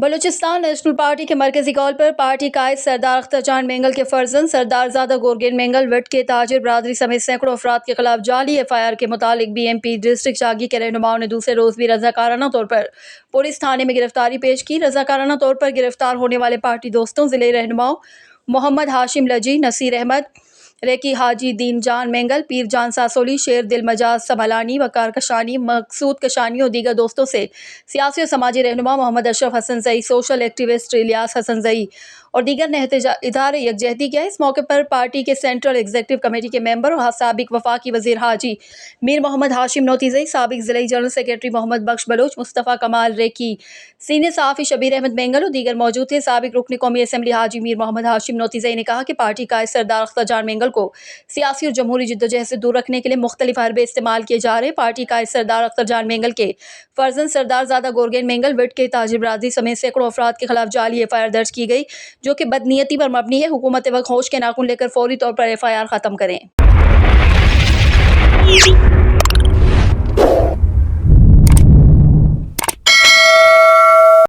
Balochistan national party के मरकजी call पर पार्टी कायद सरदार अख्तर जान मेंगल के फर्जंद सरदार ज़ादा गोरगेन मेंगल विट के ताजिर बरादरी समेत सैकड़ों अफराद के खिलाफ जाली FIR के मुतालिक BMP डिस्ट्रिक्ट जागी के रहनुमाओं ने दूसरे रोज़ भी रजाकाराना तौर पर पुलिस थाने में गिरफ्तारी पेश की। रजाकाराना तौर पर गिरफ्तार होने वाले पार्टी दोस्तों ज़िले रहनुमाओं मोहम्मद हाशिम लजी, नसीर अहमद, रेकी हाजी दीन जान मेंगल, पीर जान सासोली, शेर दिल मजाज समलानी, वकार कशानी, मकसूद कशानी और दीगर दोस्तों से सियासी और समाजी रहनुमा मोहम्मद अशरफ हसन जई, सोशल एक्टिविस्ट इलियास हसन जई और दीगर ने इदारे यकजहती किया। इस मौके पर पार्टी के सेंट्रल एग्जीक्यूटिव कमेटी के मेंबर और साबिक वफाकी वजीर हाजी मीर मोहम्मद हाशिम नोतीजई, साबिक जिला जनरल सेक्रेटरी मोहम्मद बख्श बलोच, मुस्तफ़ा कमाल रेकी, सीनियर सहाफ़ी शबीर अहमद मेंगल और दीगर मौजूद थे। साबिक रुकन कौमी असम्बली हाजी मीर मोहम्मद हाशिम नोतीजई ने कहा कि पार्टी का सरदार अख्तर जान मेंगल को सियासी और जमहूरी जिद्दोजहद से दूर रखने के लिए मुख्तलिफ हरबे इस्तेमाल किए जा रहे। पार्टी का सरदार अख्तर जान मेंगल के फर्जंद सरदार ज़ादा गोरगेन मेंगल विट के ताजिर बरादरी समेत सैकड़ों अफराद के खिलाफ जाली FIR दर्ज की गई, जो कि बदनीयती पर मबनी है। हुकूमत वक्त होश के नाखून लेकर फौरी तौर पर FIR ख़त्म करें।